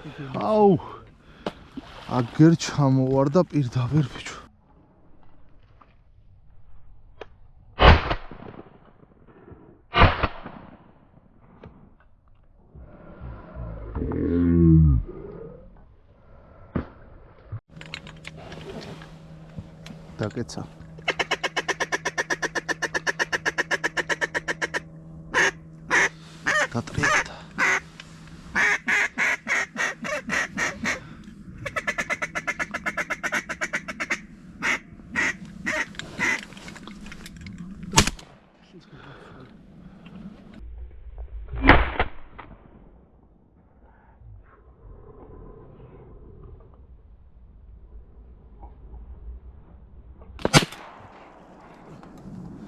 აუ აგერ ჩამოვარდა პირდაპირ ბიჭო დაკეცა გატრიალდა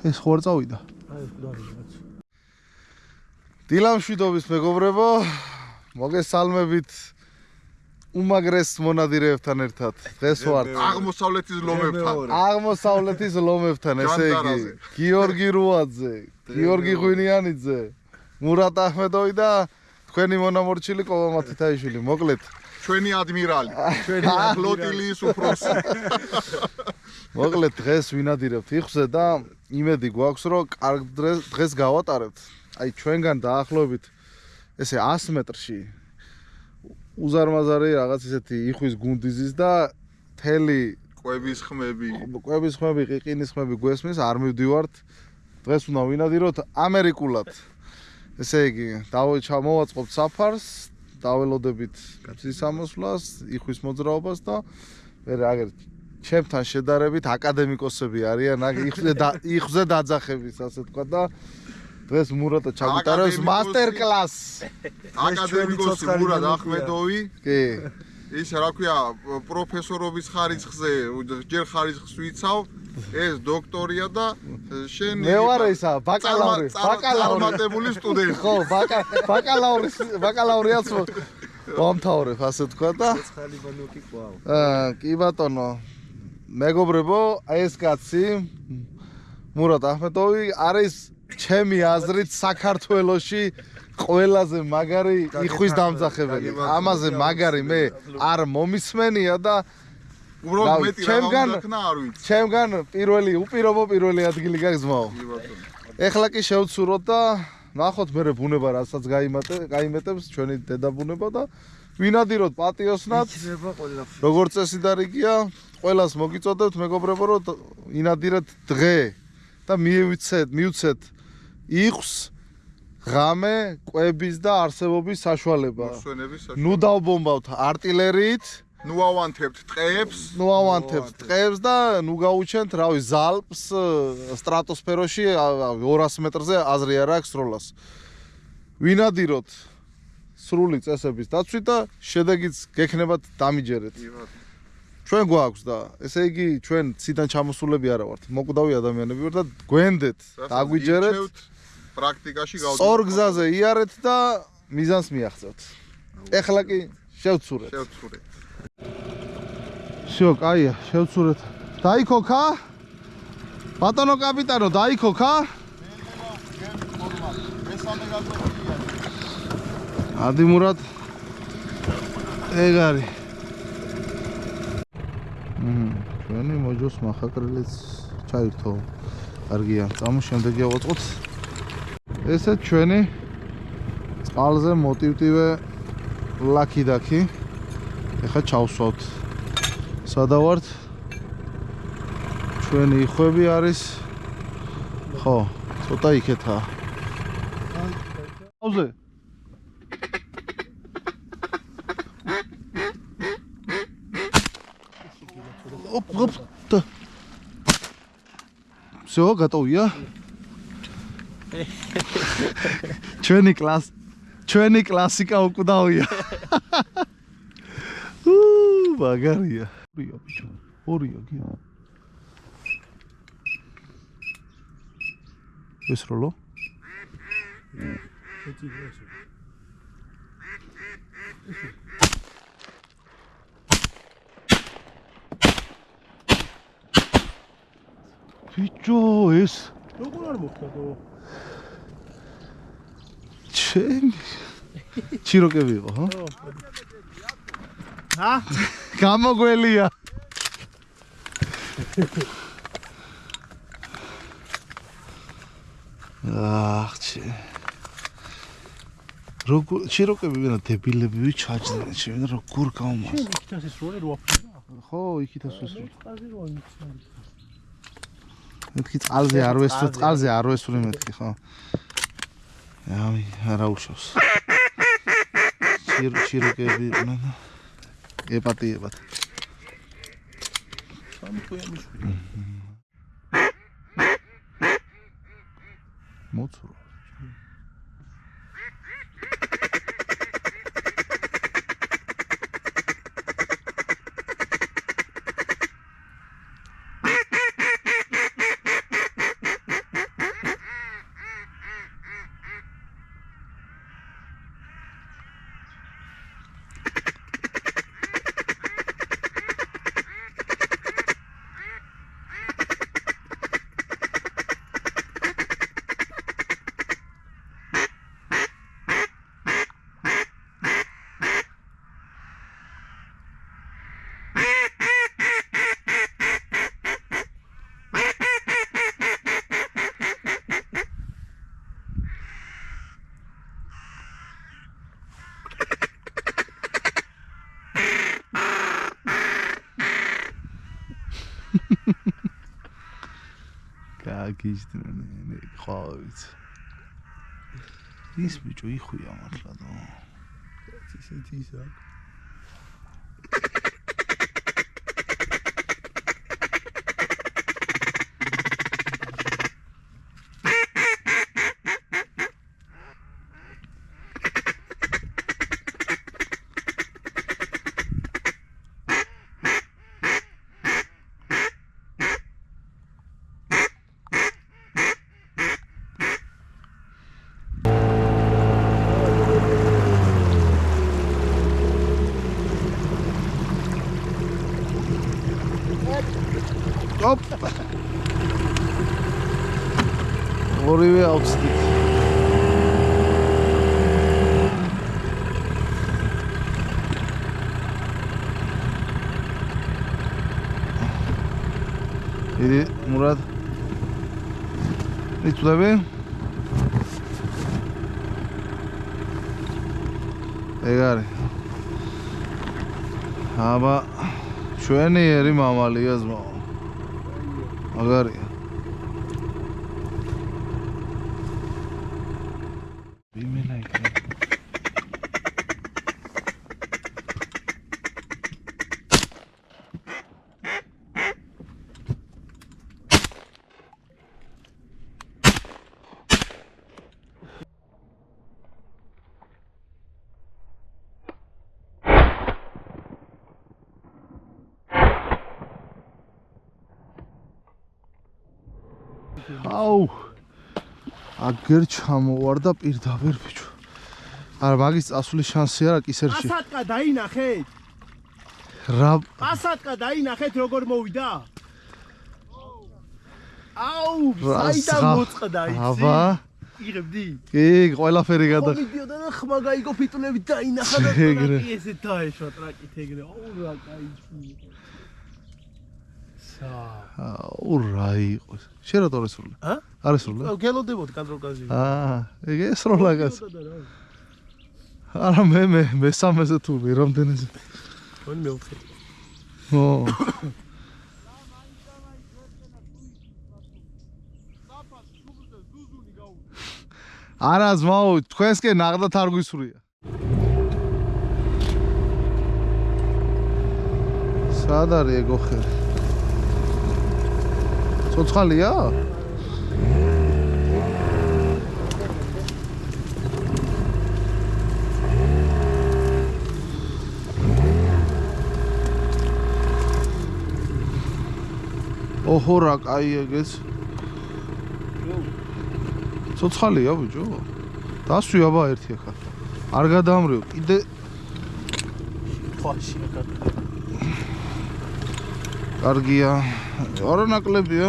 ეს ხო არ წავიდა? აი ეს დავიღაც. დილამშვიდობის მეგობრებო, მოგესალმებით უმაგრეს მონადირეებთან ერთად. დღეს ვართ აღმოსავლეთის ლომებთან. აღმოსავლეთის ლომებთან, ესე იგი, გიორგი რუაძე, გიორგი ღვინიანიძე, მურატ აჰმედოვი და თქვენი მონამორჩილი ყოვა მათითაიშვილი. მოკლედ, ჩვენი ადმირალი, ჩვენი ფლოტილიის უფროსი. მოკლედ დღეს ვინადირებთ იხვზე და იმედი გვაქვს რომ კარგ დღეს გავატარებთ. აი ჩვენგან დაახლოებით ესე 100 მეტრში უზარმაზარი რაღაც ისეთი იხვის გუნდიზის და თელი ყვების ხმები, ყიყინის ხმები გვესმის, არ მივდივართ. დღეს უნდა ვინადიროთ ამერიკულად. ესე იგი, მოვაწყობთ საფარს, დაველოდებით სისამოსვლას, იხვის მოძრაობას და მე აგერ ჩემთან შედარებით აკადემიკოსები არიან, იხვზე დაძახების, ასე თქვა და დღეს მურატა ჩაგვიტარებს მასტერ კლასს. აკადემიკოსი მურატ აჰმედოვი. კი. ის რა ქვია, პროფესორობის ხარისხზე, ჯერ ხარისხს ვიცავ, ეს დოქტორია და შენ მე ვარ ისა, ბაკალავრი, წარმატებული სტუდენტი. ხო, ბაკალავრიაც ვამთავრებ, ასე თქვა და ხალიბანოკი ყავ. კი ბატონო. მეგობრებო, ეს კაცი მურატ აჰმედოვი არის ჩემი აზრით საქართველოში ყველაზე მაგარი იხვის დამძახებელი. ამაზე მაგარი მე არ მომისმენია და უბრალოდ მეტი რა ხნა არ ვიცი. ჩემგან პირველი ადგილი გაგზმაო. ეხლა კი შევცუროთ და ნახოთ მე ბუნება რასაც გაიმეტებს ჩვენი დედა ბუნება და ვინადიროთ პატიოსნად. როგორც წესი და რიგია, ყველას მოგიწოდებთ მეგობრებო რომ ინადირეთ დღე და მივცეთ იხვის ღამე, კვების და არსებობის საშუალება. ნუ დავბომბავთ артиლერიით, ნუ ავანთებთ ტყეებს და ნუ გაუჩენთ, რავი, ზალპს სტრატოსფეროში 200 მეტრზე აზრი არ აქვს სროლას. ვინადიროთ სრული წესების დაცვით და შედეგიც გექნებათ დამიჯერეთ. ჩვენ გვაქვს და ესე იგი ჩვენ ციდან ჩამოსულები არა ვართ. მოკვდავი ადამიანები ვართ და გვენდეთ, დაგვიჯერეთ. პრაქტიკაში გავდივართ. სწორ გზაზე იარეთ და მიზანს მიაღწევთ. ეხლა კი შევცურეთ. всё, კაია, შევცურეთ. დაიქოქა? ბატონო კაპიტანო, დაიქოქა? ადი მურატ. ეგ არის. ჩვენი მოჯოს მახაკრილიც ჩაირთო. კარგია, წამო შემდეგი ავაწყოთ. ესე ჩვენი წყალზე მოტივტივე ლაქი-დაქი. ეხლა ჩავსვავთ. სადა ვართ? ჩვენი იხვები არის. ხო, ცოტა იქეთაა. აუზე. Оп. Всё, готовია? ჩვენი კლასიკა უკვდავია. მაგარია. ორია ბიჭო. ორია გია. ეს როლო? ბიჭო ეს როგორ არ მოხდაო? ჩემი ჩიროკები იყო, ხო? ა? გამოგველია. ახჩი. როგორ ჩიროკები ვენა დებილები ვიჩაჯდნენ შევიდა როგორ გამომას. შენ იქითაც ეს როლი რო აფრთხა? ხო, იქითაც ეს. ყაზი რო იმიცნარ. მეთქი წყალზე არ ვესურე მეთქი ხო? აი, არა უშავს. ჩიროკები ეპატიებად. სამთვიანი მოცურო. გაგიჟდნენ ხვავით. ის ბიჭო იხუია მართლა და. ისეთი ისა. ოპ. ორივე აუცდით. იდი მურად. იწვდები? ეგ არის. აბა ჩვენი ერი მამალია ზმო. აგარია. ვიმენა იქ. აუ აგერ ჩამოვარდა პირდაპირ ბიჭო. არა მაგის წასვლის შანსი არა კისერში. ასატკა დაინახეთ? რა ასატკა დაინახეთ როგორ მოვიდა? აუ, საიდან მოწყდა იცი? აბა იღებდი? კი, ყველაფერი გადა. მიდიოდა და ხმა გაიგო ფიტუნები დაინახა და ტრაკი ესე დაეშვა ტრაკით ეგრე. აუ რა კაი. აუ რა იყო. შენ რა თორესრული? ა? არ ესრული? გელოდებოდ კადროკაზი. ეგ ესროლა გას. არა მე მესამეზე თუ რამდენიზე? ვინ მეოთხე? ო. არა ზმაო, თქვენსკენ ნაღდათ არ გვისვრია. სად არის ეგ ოხერი? ცოცხალია? ოჰო რა კაი ეგეც. ცოცხალია ბიჭო. დასვი აბა ერთი ახლა. არ გადაამრიო. კიდე თვაში აკა. კარგია. არა ნაკლებია.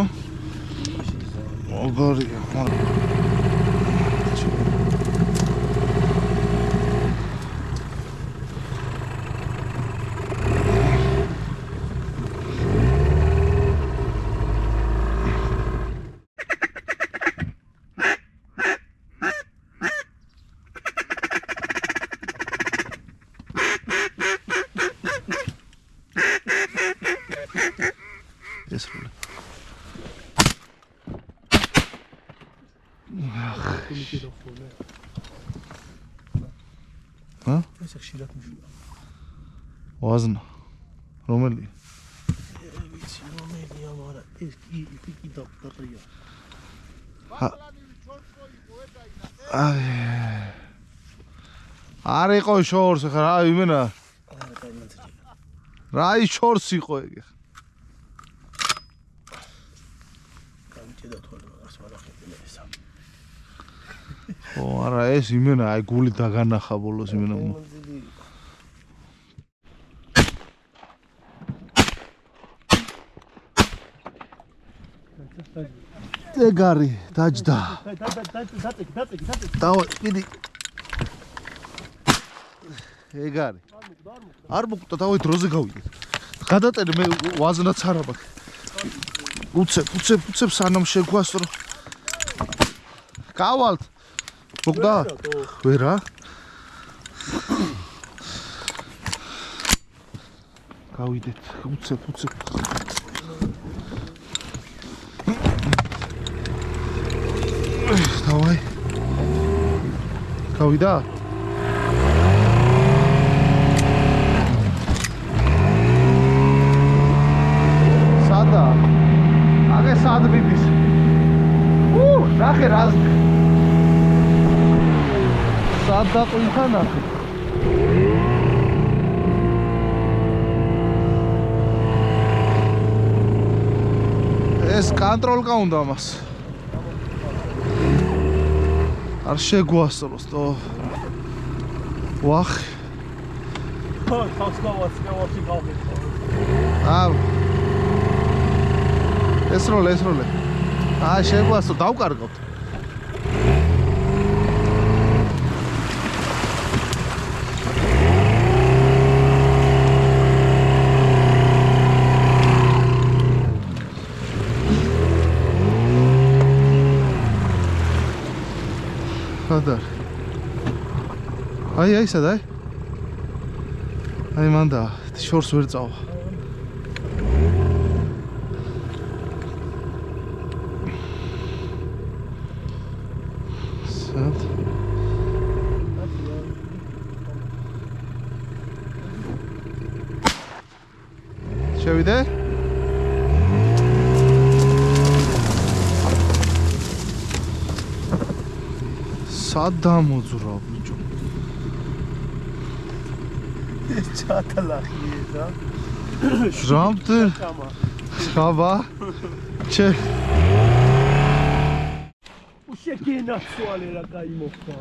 ოგორია. ეს ხშირად მშვია. ვაზნა. რომელია? ვიცი რომელია, მაგრამ ეს კი დაფრია. არ იყო შორს ხა რა იმენა. რა ის შორს იყო ეგ. გამჭედა თორე მაგას ვარახები ესა. ო არა ეს იმენა აი გული დაგანახა ბოლოს იმენა. ეგარი დაჯდა. დავა კიდი. ეგარი. არ მოკვდა დავი დროზე გავიდე. გადატერე მე ვაზნაც არ აქვს. უცებ სანამ შეგვასწრო. გავალთ. მოკვდა? ვერა? გავიდეთ. უცებ. დავაი. გავიდა? სადა? აგე სად მიდის? ნახე რას. სად დაყვინთა ნახე. ეს კონტროლკა უნდა მას. არ შეგვასწროს თო. ვახ. ხავსკავაცი გავხი. ესროლე. შეგვასწრო დავკარგავთ. ხადარ. აი სადა? აი მანდა შორს ვერ წავა. სად? შევიდე? სად დამოძრა ბიჭო? ეს ჩატალახი ესა. ჟამტე. ხაბა. ჩე. უშეკენა სვალი რა გაიმოხდა.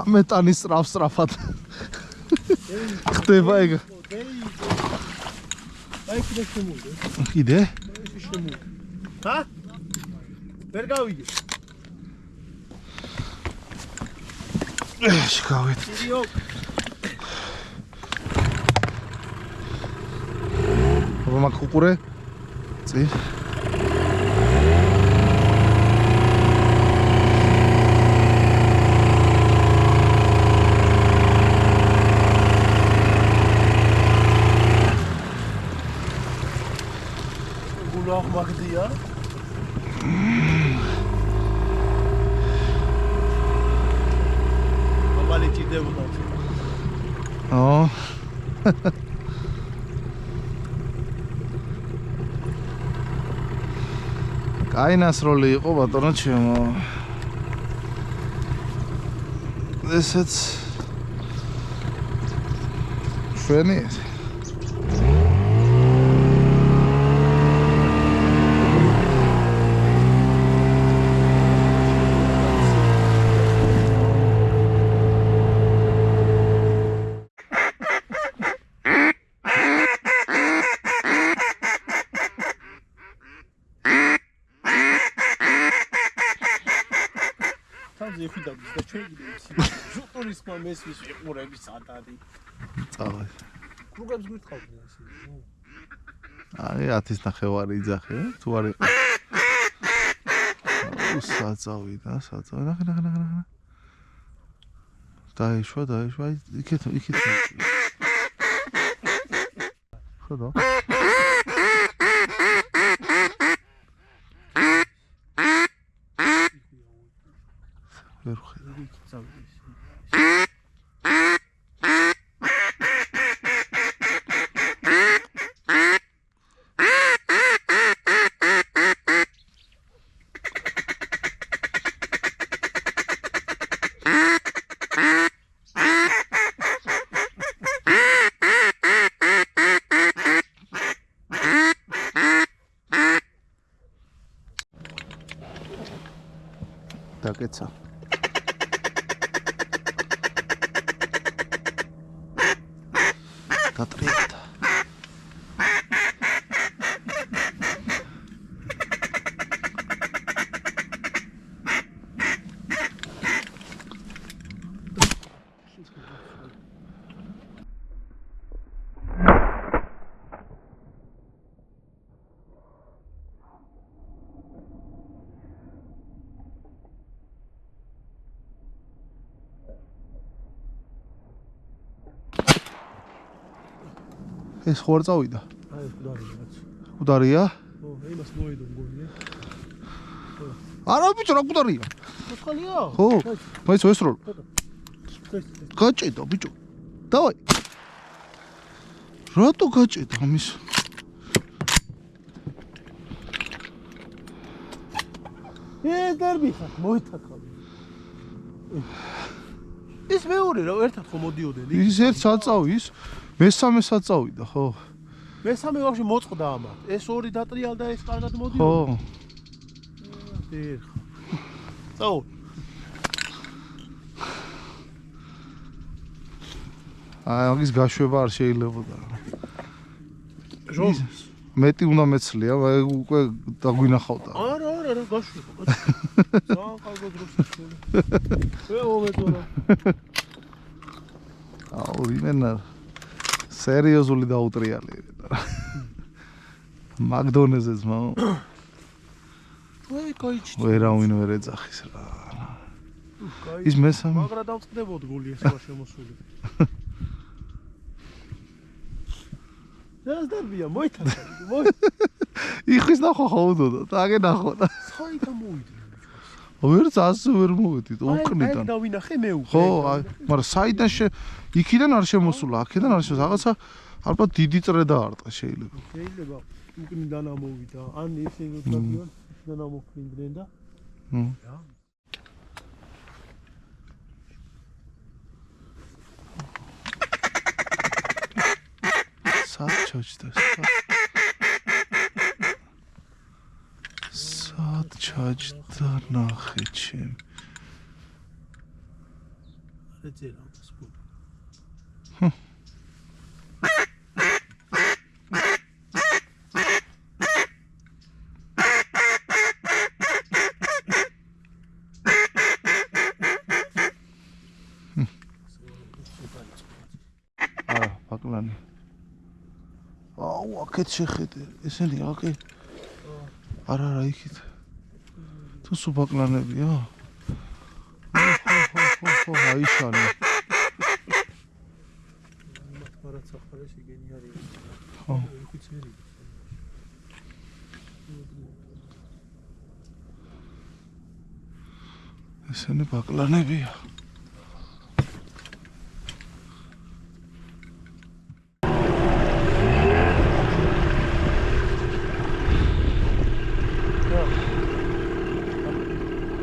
ამეტანი სწრაფად. ხდება ეგ. აი კიდე შემოვიდე. კიდე? ეს შემოვიდე. ჰა? ვერ გავიგე. შეგავით. სერიო. აბა მაგ ხუყურე. წი. გულაღ მაგდია. ო. კაი ნასროლი იყო ბატონო ჩემო. ესეც შვენი. იფიდავს და შეიძლება ჟუტურის მესვის ვიყურების ადადი. წავა. კრუგებს გვითხოვდნენ ასე. აი 10 ნახევარი იძახე თუ არ იყო. საწავიდა. ნახე. დაიშვა, აი იქით. ხოდა. ვერ ხედავ. იქ წავიდეს. დაკეცა. გატრიალდა. ეს ხო არ წავიდა? აი ეს გუდარია რაც. გუდარია? ო, იმას მოედო მგონია. არა ბიჭო, რა გუდარია? ხალხია? ხო, მაინც ვესროლ. გაჭედა ბიჭო. დავაი. რატო გაჭედა ამის? ეს დერბი ხარ, მოითათხავ. ის მეორე რა ერთად ხო მოდიოდნენ? ის ერთ საწავის, მესამე საწავიდა, ხო? მესამე ვაფშე მოწყდა ამათ. ეს ორი დატრიალდა, ეს კარგად მოდიოდა. ხო. დერხა. წაო. მაგის გაშვება არ შეიძლებოდა. რომ მეტი უნდა მეცლია, უკვე დაგვინახავდა. არა, გაშვება. ძალიან კარგად დროს ისולה. მოვეწონა. აუ, იმენა სერიოზული დაუტრიალი. მაკდონეზე ძმაო. ვაი, კაიჩი. ვერავინ ვერ ეძახის რა. ის მესამე. მაგრა დავწყდებოდ გული ეს რა შემოსული. ეს დერბია, მოითაცა. იხვის ნახო ხო უდოდა, დაგე ნახო. საიდან მოვიდა? ვერ წასე ვერ მოვედით უკნიდან. აი დავინახე მე უკვე. ხო, მაგრამ საიდან იქიდან არ შემოსულა, აქედან არ შემოსულა. რაღაცა ალბათ დიდი წრე დაარტყა შეიძლება. შეიძლება უკნიდან ამოვიდა. ან ისე გქონდიან, ისედან ამოფრინდნენ და. რა? საჩოჩდა. საჩოჩდა ნახე ჩემ. არა წერა სპო. არა, ბაკლანი. აუ, აქეთ შეხედე. ესენი აქე. არა, იქით. თუ სუბაკლანებია? ხო, აიშალე. მაგრამ საფარეს იგენი არის. ხო. იქიცერი. ესენი ბაკლანებია.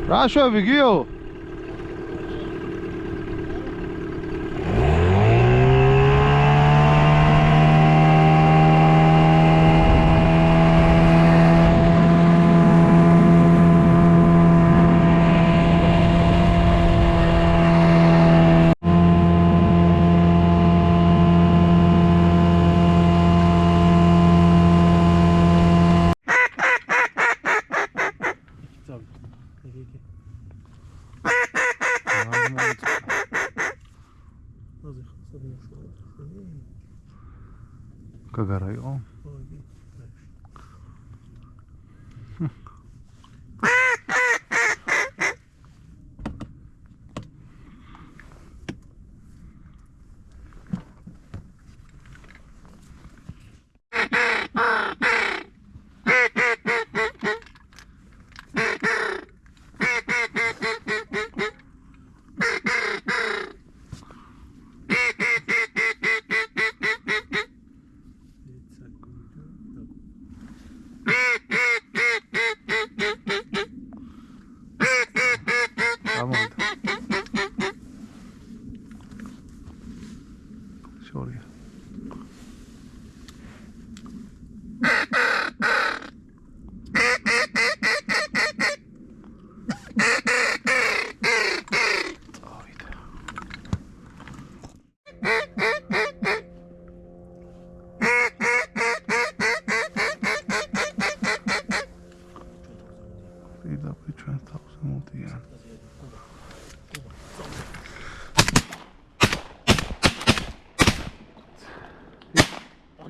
რა შვები გიო? გაგარაიო?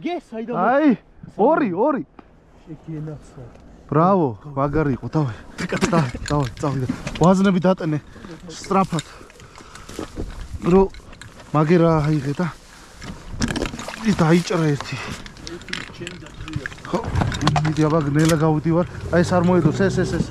გე საიდან აი, ორი. შეგენაცო. ბრავო, მაგარი იყო, დავай. წავიდა. ვაზნები დატენე სწრაფად. რო მაგერა აიღე და დაიჭრა ერთი. ხო, მიდი აბა გნელა გავდივარ. აი ეს არ მოედოს, ეს.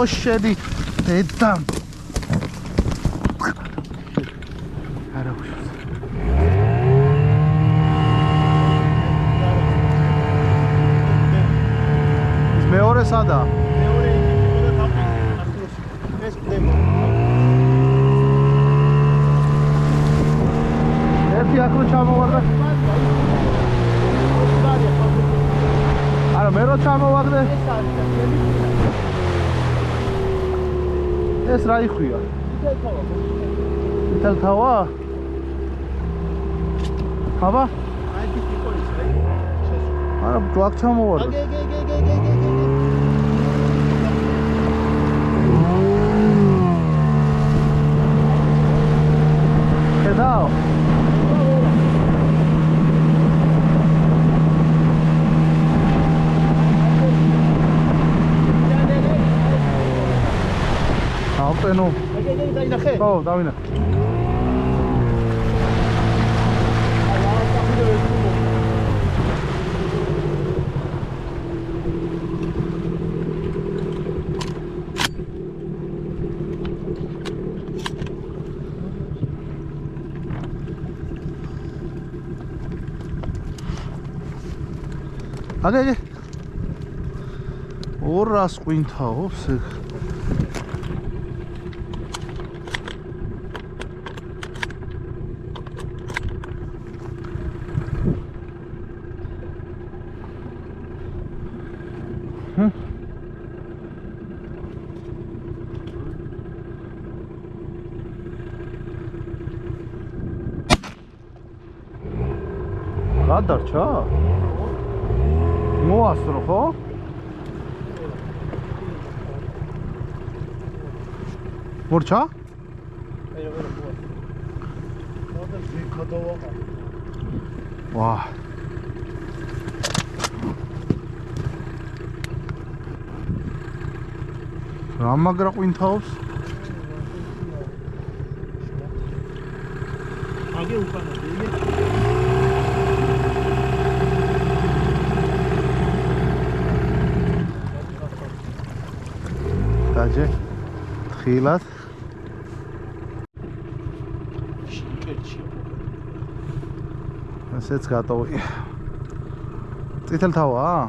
ოშედი დედა არა უშავს ეს მეორე სადა მეორე იქნება და თაფლი ეს დემო ერთი აქ რო ჩამოვარდა არა მე რო ჩამოვარდე ეს რა იხვია? თითელ თავა? ხაბა? აი ეს იყო ის აი არა ჯვაკ ჩამოვარდა გე ხედავ? ავტენო დაინახე ხო დავინახე აგე 200 ყვინთაობს ეგ გადარჩა? მოასწრო ხო? მორჩა? აი რა ვერა მოდა ზიქადოვა ვა რა მაგრა ყვინთაობს? აგე უკანა დიე დაჯე თხილად შიკერჩი ესეც გატოვი წითელ თავაა?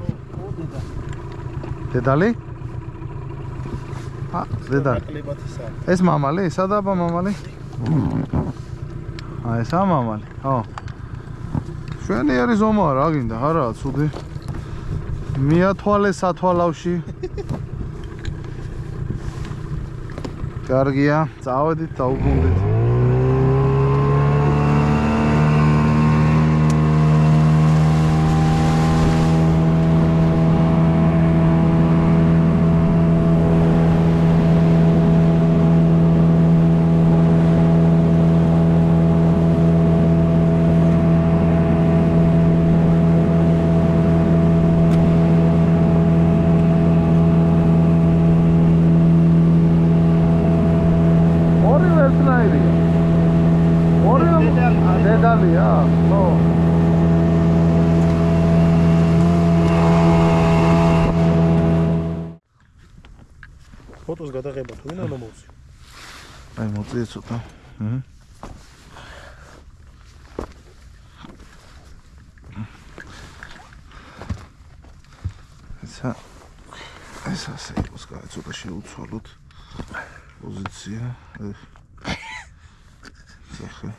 დედალი? დედალი ეს მამალი? სადაბა მამალი? ესა მამალი ხო ჩვენი არის ზომა რა გინდა არა ცუდი მიათვალე სათვალავში კარგია წავედით დაუბრუნდით დედალია? ხო. ფოტოს გადაღება თუ ვინ უნდა მოვცი? აი მოწიე ცოტა. ეს ასე იყოს, ცოტა შეუცვალოთ პოზიცია. სახე.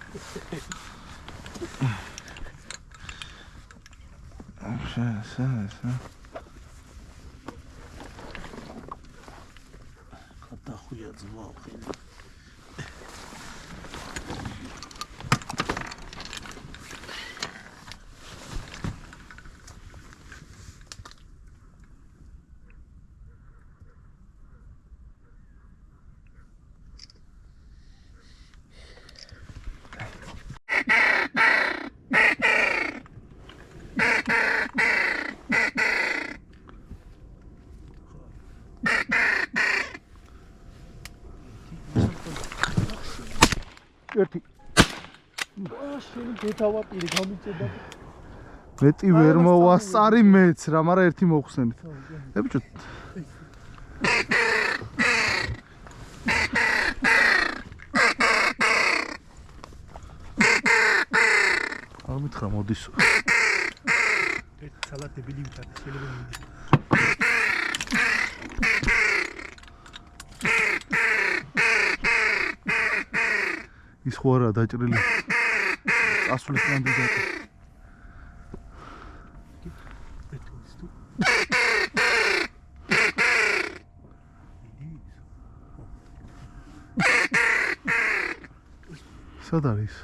გადახუია ძმაო ხელი. ერთი. შენი გეთავაპირე გამიწედა. მეტი ვერ მოვასწარი მეც რა, მაგრამ ერთი მოვხსენით. ბიჭო. არ მითხრა მოდისო. ერთი სალატები ვიტანე, შეიძლება მიდი. ის ხო არა დაჭრილი. წასვლის კანდიდატი. სად არის?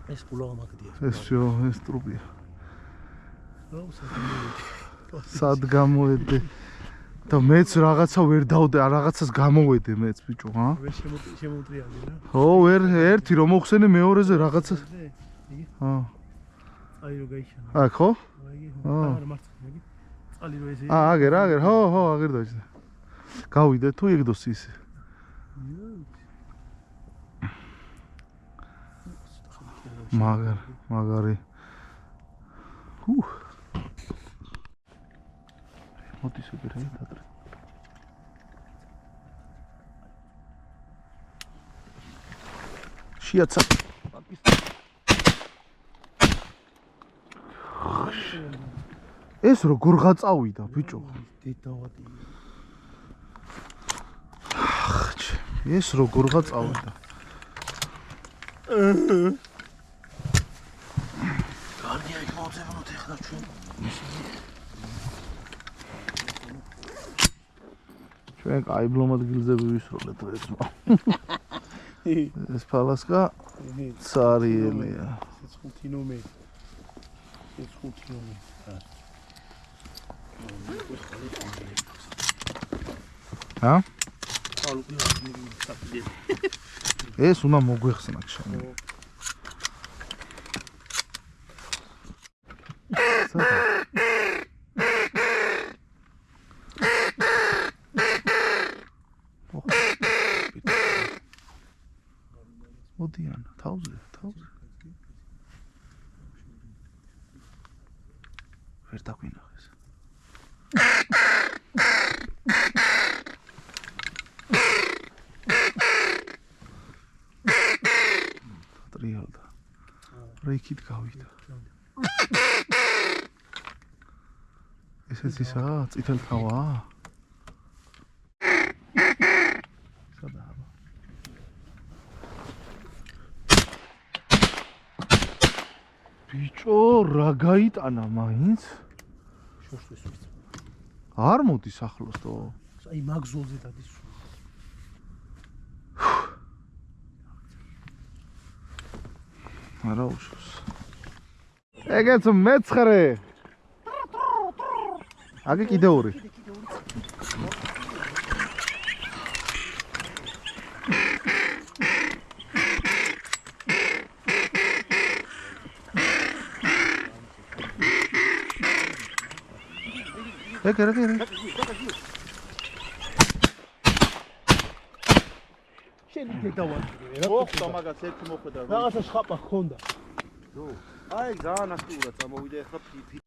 ეს ყულაღა მაგდია. ეს ტრუპია. სად გამოვედე? და მეც რაღაცა ვერ დავდე, რაღაცას გამოვედე მეც ბიჭო, ჰა? ვერ შემოუტრიალდი რა. ხო, ვერ ერთი რომ მოხსენე მეორეზე რაღაცას. ჰა. აი რო გაიშალა. აქ ხო? აი, არა მარცხნივ. წალი რო ესე. აგერ, ხო, აგერ დაიჭდა. გავიდე თუ ეგდოს ისე. მაგარი. მოდის უბრალოდ ადრე. შეაცა. ეს როგორ გაწავიდა ბიჭო? დედავატი. ეს როგორ გაწავიდა? გარდია იქ მოვწევნოთ ეხლა ჩვენ. ჩვენ კაი ბლომადგილზე ვისროლეთ ერთმა. ეს ფალასკა цариელია. ეს 5 ნომერი. ეს 5 ნომერი. ჰა? ალ უკვე საფიდე. ეს უნდა მოგვეხსნა შენ. მოდიან, თავზე. ვერ დაგვინახეს. ტრიალდა. რეკით გავიდა. ესეც ისა, წითელ თავა? სადაა? ბიჭო, რა გაიტანა მაინც? შორს ვისვით. არ მოდის ახლოს თო. აი მაგზოლზე დადის. არა უშავს. ეგეც მეცხრე. აგე კიდე ორი. ეგ. შენი დედავატი რა. მოხდა მაგას ერთი მოხვდა. რაღაცა შხაპა ჰქონდა. აი ძალიან აქტიურად წამოვიდა ახლა ფიფი.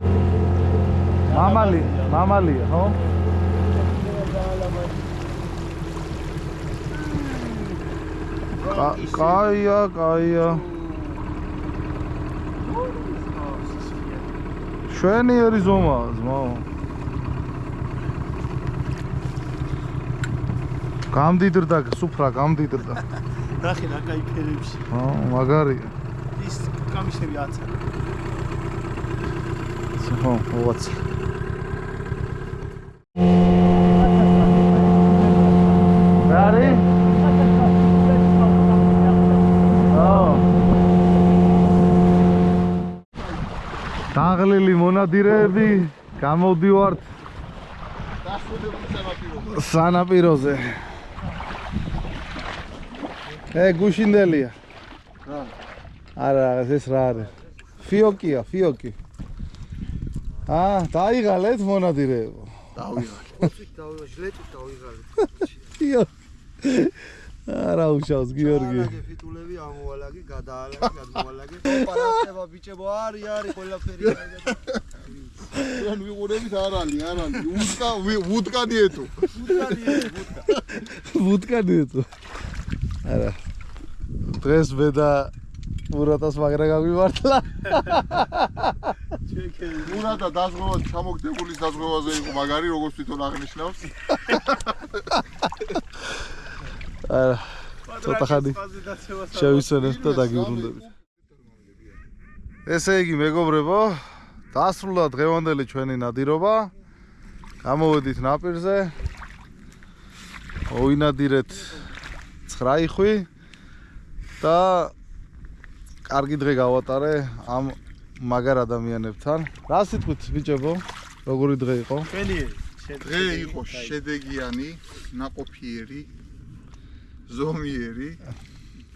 მამალია, ხო? კაია. შვენიერი ზომაა, ზმაო. გამდიდრდა, სუფრა გამდიდრდა. ნახე რა კაი ფერებში. ხო, მაგარია. ის კამიშები აცარ. ხო, ვაც. ბარი? დაღლილი მონადირეები გამოდივართ სანაპიროზე. გუშინდელია. არა, ეს რა არის? ფიოკია. დაიღალეთ მონადირეებო. დავიღალე, ჟლეტით დავიღალე. არა უშავს გიორგი. ფიტულები ამოვალაგე. გადაალაგე, გადმოალაგე. ოპერაცია ბიჭებო არის ყველაფერი. ჩვენ ვიყურებით არალი. ვუდკა დიეტო. ვუდკა დიეტო. არა. დღეს მე და მურატას მაგრა გავიმართლა. მურატა დაზღვევა ჩამოგდებულის დაზღვევაზე იყო მაგარი როგორც თვითონ აღნიშნავს. არა. ცოტა ხანი შევისვენებთ და დაგიბრუნდებით. ესე იგი მეგობრებო, დასრულდა დღევანდელი ჩვენი ნადირობა. გამოვედით ნაპირზე. მოვინადირეთ 9 იხვი და კარგი დღე გავატარე ამ მაგარ ადამიანებთან. რა სიტყვით ბიჭებო? როგორი დღე იყო? დღე იყო შედეგიანი, ნაყოფიერი, ზომიერი.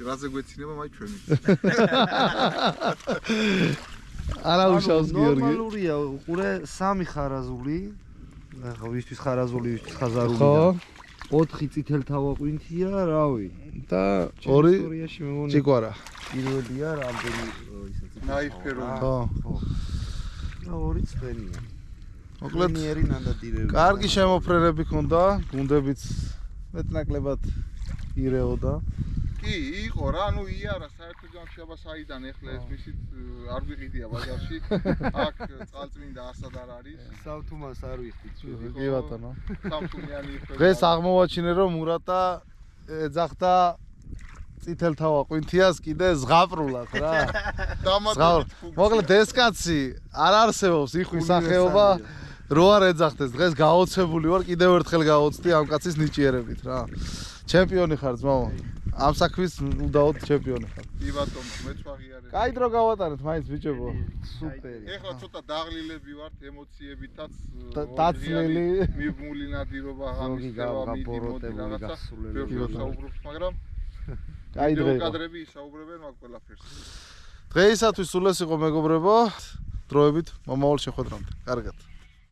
რაზე გვეცინება მაი ჩვენი. არა უშავს გიორგი. ნორმალურია, უყურე 3 ხარაზული. ახლა ვისთვის ხარაზული, ვისთვის ხაზარული. ხო. 4 წითელთავა ყვინთია, რავი. და 2 ისტორიაში მეგონი ჭიკვარა. პირველია რამდენი ნაიფერო. ხო. და 2 წვენია. მოკლედ ნიერი ნანდატირები. კარგი შემოფრენები ქონდა, გუნდებიც მეტნაკლებად ირეოდა. კი, იყო რა, ნუ იარა საერთოდ გამშაბა საიდან ეხლა ეს მისით არ ვიყიდია ბაზარში. აქ წყალწმინდა ასად არ არის. სამთუმას არ ვიხდით ჩვენ. კი ბატონო. სამთუმიანი იყო. დღეს აღმოვაჩინე რომ მურატა ეძახდა წითელთავა ყვინთიას კიდე ზღაპრულად რა. დამატებით. მოკლედ ეს კაცი არ არსებობს იხვის სახეობა რო არ ეძახდეს. დღეს გაოცებული ვარ, კიდევ ერთხელ გავოცდი ამ კაცის ნიჭიერებით რა. ჩემპიონი ხარ ძმაო. ამ საქმის უდაოდ ჩემპიონი ხარ. კი ბატონო, მეც ვაღიარებ. კაი დრო გავატარეთ მაინც ბიჭებო. სუპერი. ეხლა ცოტა დაღლილები ვართ ემოციებითაც. დაცლილი. მიბმული ნადირობა ღამის გაბოროტებული გასულელი. საუბრობს, მაგრამ კაი დღე იყო. კადრები ისაუბრებენ მაგ ყველაფერს. დღეისათვის სულ ეს იყო მეგობრებო. დროებით მომავალ შეხვედრამდე. კარგად.